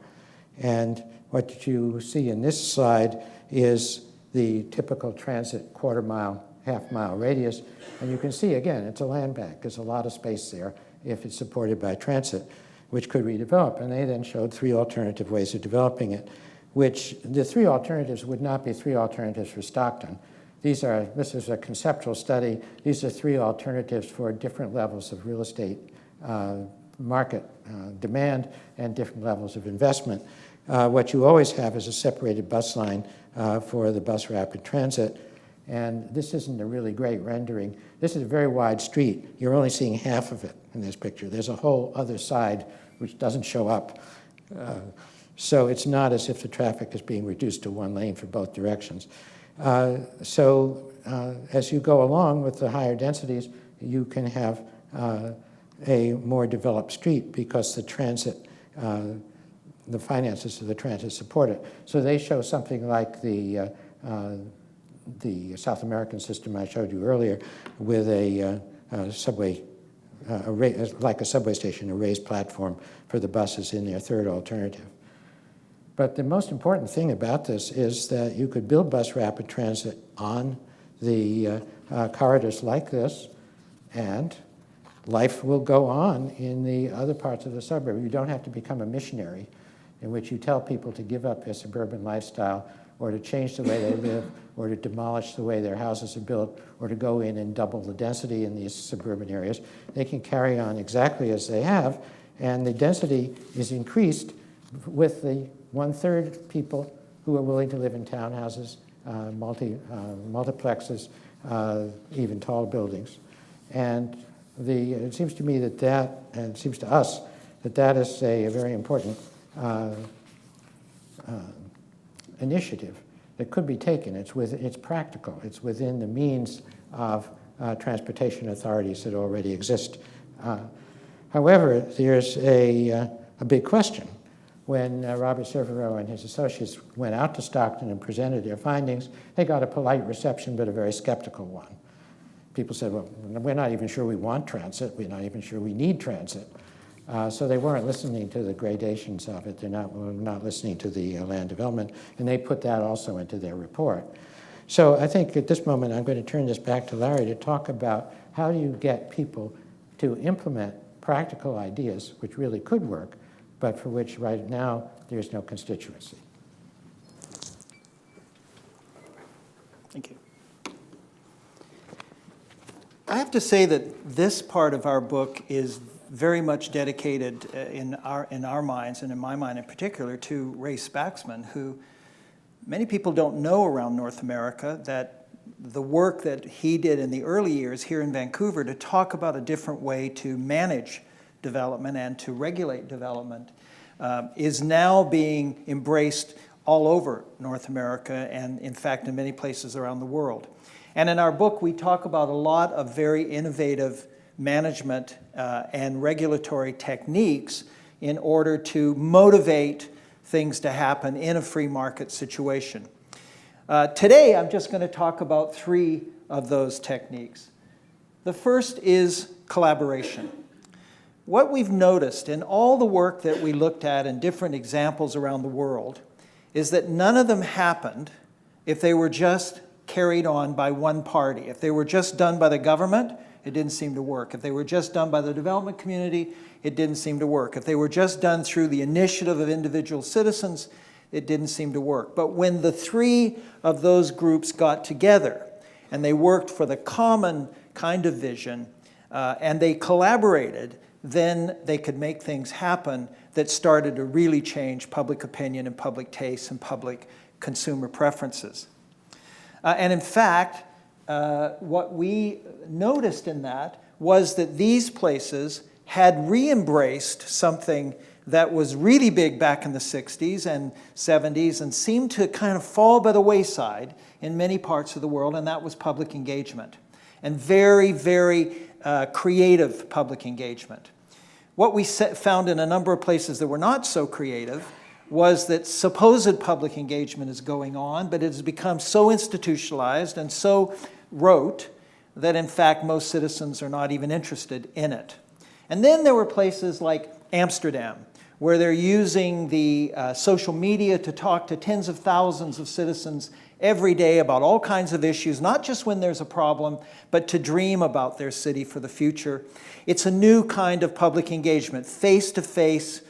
And what you see in this slide is the typical transit quarter-mile, half-mile radius. And you can see, again, it's a land bank. There's a lot of space there if it's supported by transit, which could redevelop. And they then showed 3 alternative ways of developing it, which the 3 alternatives would not be 3 alternatives for Stockton. This is a conceptual study. These are 3 alternatives for different levels of real estate market demand and different levels of investment. What you always have is a separated bus line for the bus rapid transit. And this isn't a really great rendering. This is a very wide street. You're only seeing half of it in this picture. There's a whole other side which doesn't show up. So it's not as if the traffic is being reduced to 1 lane for both directions. As you go along with the higher densities, you can have a more developed street because the transit, the finances of the transit support it. So they show something like the South American system I showed you earlier with a subway, like a subway station, a raised platform for the buses in their 3rd alternative. But the most important thing about this is that you could build bus rapid transit on the corridors like this, and life will go on in the other parts of the suburb. You don't have to become a missionary in which you tell people to give up their suburban lifestyle or to change the way they live or to demolish the way their houses are built or to go in and double the density in these suburban areas. They can carry on exactly as they have, and the density is increased with the 1/3 people who are willing to live in townhouses, multiplexes, even tall buildings. And it seems to me and it seems to us, that is a very important initiative that could be taken. It's practical. It's within the means of transportation authorities that already exist. However, there's a big question. When Robert Cervero and his associates went out to Stockton and presented their findings, they got a polite reception, but a very skeptical one. People said, well, we're not even sure we want transit. We're not even sure we need transit. So they weren't listening to the gradations of it. They're not listening to the land development, and they put that also into their report. So I think at this moment, I'm going to turn this back to Larry to talk about how do you get people to implement practical ideas, which really could work, but for which right now there's no constituency. Thank you. I have to say that this part of our book is very much dedicated in our minds, and in my mind in particular, to Ray Spaxman, who many people don't know around North America, that the work that he did in the early years here in Vancouver to talk about a different way to manage development and to regulate development is now being embraced all over North America and, in fact, in many places around the world. And in our book, we talk about a lot of very innovative management and regulatory techniques in order to motivate things to happen in a free market situation. Today, I'm just going to talk about 3 of those techniques. The first is collaboration. What we've noticed in all the work that we looked at in different examples around the world is that none of them happened if they were just carried on by one party. If they were just done by the government, it didn't seem to work. If they were just done by the development community, it didn't seem to work. If they were just done through the initiative of individual citizens, it didn't seem to work. But when the 3 of those groups got together and they worked for the common kind of vision and they collaborated, then they could make things happen that started to really change public opinion and public taste and public consumer preferences. And in fact, what we noticed in that was that these places had re-embraced something that was really big back in the 60s and 70s and seemed to kind of fall by the wayside in many parts of the world, and that was public engagement. And very, very creative public engagement. What we found in a number of places that were not so creative was that supposed public engagement is going on, but it has become so institutionalized and so rote that in fact most citizens are not even interested in it. And then there were places like Amsterdam, where they're using the social media to talk to tens of thousands of citizens every day about all kinds of issues, not just when there's a problem, but to dream about their city for the future. It's a new kind of public engagement, face-to-face,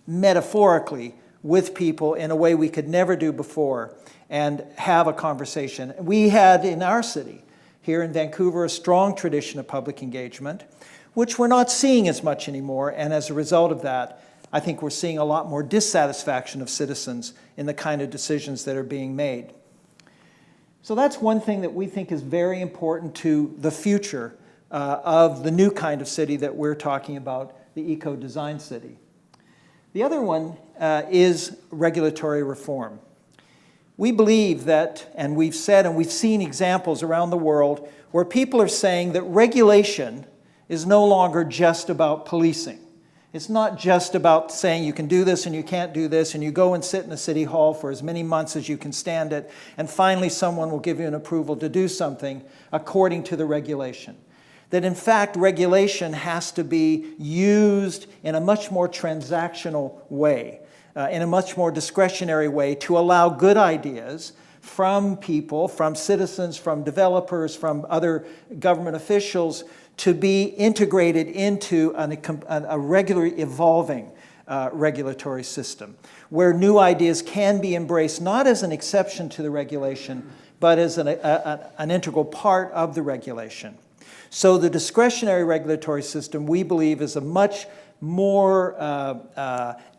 metaphorically, with people in a way we could never do before, and have a conversation. We had in our city, here in Vancouver, a strong tradition of public engagement, which we're not seeing as much anymore, and as a result of that, I think we're seeing a lot more dissatisfaction of citizens in the kind of decisions that are being made. So that's one thing that we think is very important to the future of the new kind of city that we're talking about, the eco-design city. The other one is regulatory reform. We believe that, and we've said and we've seen examples around the world where people are saying that regulation is no longer just about policing. It's not just about saying you can do this and you can't do this, and you go and sit in a city hall for as many months as you can stand it, and finally someone will give you an approval to do something according to the regulation. That in fact, regulation has to be used in a much more transactional way. in a much more discretionary way to allow good ideas from people, from citizens, from developers, from other government officials to be integrated into a regularly evolving regulatory system, where new ideas can be embraced not as an exception to the regulation, but as an integral part of the regulation. So the discretionary regulatory system, we believe, is a much more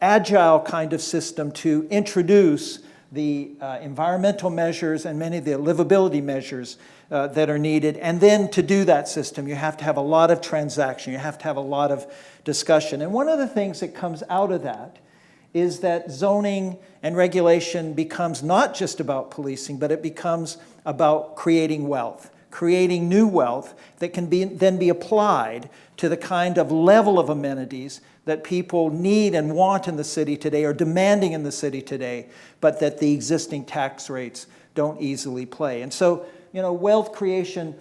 agile kind of system to introduce the environmental measures and many of the livability measures that are needed. And then to do that system, you have to have a lot of transaction. You have to have a lot of discussion. And one of the things that comes out of that is that zoning and regulation becomes not just about policing, but it becomes about creating wealth, creating new wealth that can then be applied to the kind of level of amenities that people need and want in the city today, or demanding in the city today, but that the existing tax rates don't easily play. And so, wealth creation,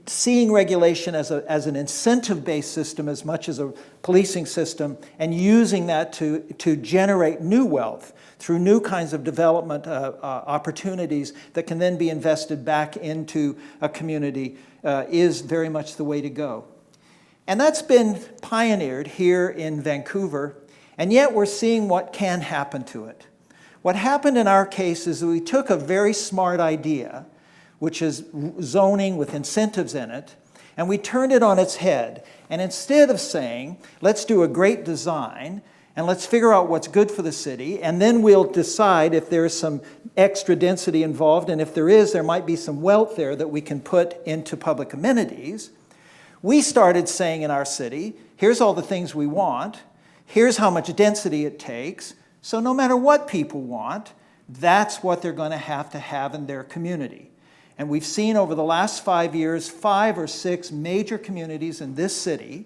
seeing regulation as an incentive-based system as much as a policing system, and using that to generate new wealth through new kinds of development opportunities that can then be invested back into a community is very much the way to go. And that's been pioneered here in Vancouver, and yet we're seeing what can happen to it. What happened in our case is that we took a very smart idea, which is zoning with incentives in it, and we turned it on its head. And instead of saying, let's do a great design, and let's figure out what's good for the city, and then we'll decide if there's some extra density involved, and if there is, there might be some wealth there that we can put into public amenities. We started saying in our city, here's all the things we want, here's how much density it takes, so no matter what people want, that's what they're going to have in their community. And we've seen over the last 5 years, 5 or 6 major communities in this city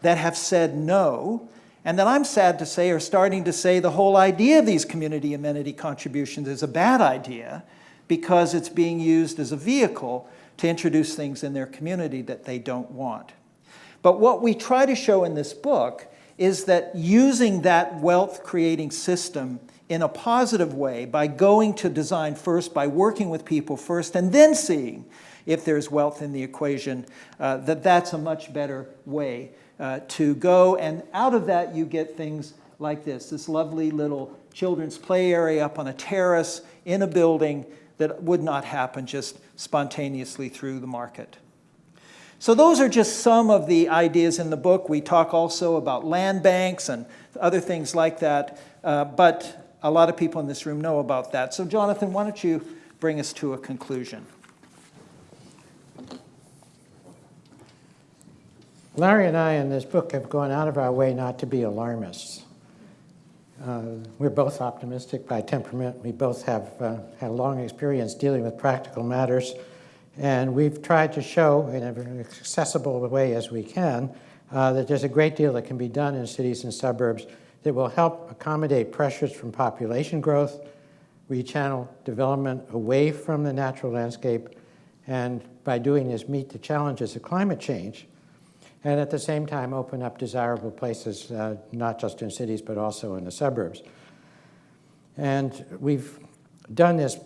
that have said no, and that I'm sad to say are starting to say the whole idea of these community amenity contributions is a bad idea because it's being used as a vehicle to introduce things in their community that they don't want. But what we try to show in this book is that using that wealth-creating system in a positive way, by going to design first, by working with people first, and then seeing if there's wealth in the equation, that's a much better way to go. And out of that, you get things like this lovely little children's play area up on a terrace in a building that would not happen just spontaneously through the market. So those are just some of the ideas in the book. We talk also about land banks and other things like that, but a lot of people in this room know about that. So Jonathan, why don't you bring us to a conclusion? Larry and I in this book have gone out of our way not to be alarmists. We're both optimistic by temperament. We both have had long experience dealing with practical matters. And we've tried to show in an accessible way as we can that there's a great deal that can be done in cities and suburbs that will help accommodate pressures from population growth, rechannel development away from the natural landscape, and by doing this meet the challenges of climate change, and at the same time open up desirable places, not just in cities, but also in the suburbs. And we've done this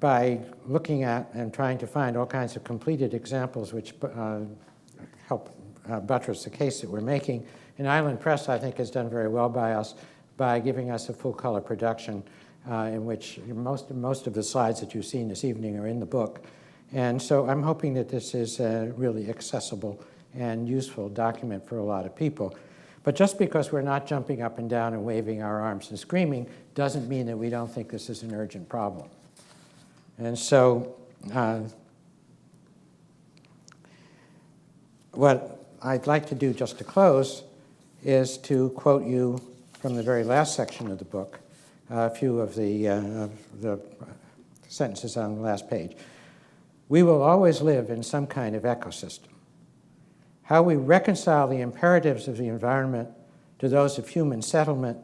by looking at and trying to find all kinds of completed examples which help buttress the case that we're making. And Island Press, I think, has done very well by us by giving us a full-color production in which most of the slides that you've seen this evening are in the book. And so I'm hoping that this is a really accessible and useful document for a lot of people. But just because we're not jumping up and down and waving our arms and screaming doesn't mean that we don't think this is an urgent problem. And so what I'd like to do just to close is to quote you from the very last section of the book, a few of the sentences on the last page. We will always live in some kind of ecosystem. How we reconcile the imperatives of the environment to those of human settlement,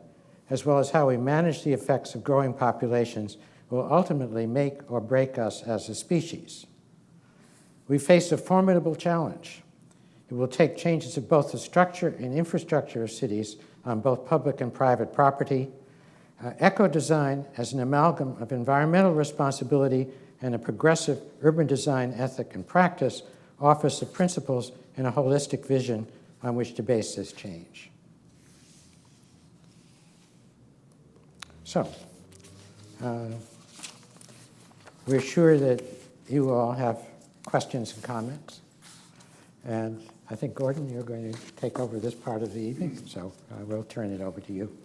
as well as how we manage the effects of growing populations, will ultimately make or break us as a species. We face a formidable challenge. It will take changes of both the structure and infrastructure of cities on both public and private property, Ecodesign as an amalgam of environmental responsibility and a progressive urban design ethic and practice offers the principles and a holistic vision on which to base this change. So, we're sure that you all have questions and comments. And I think, Gordon, you're going to take over this part of the evening, so I will turn it over to you.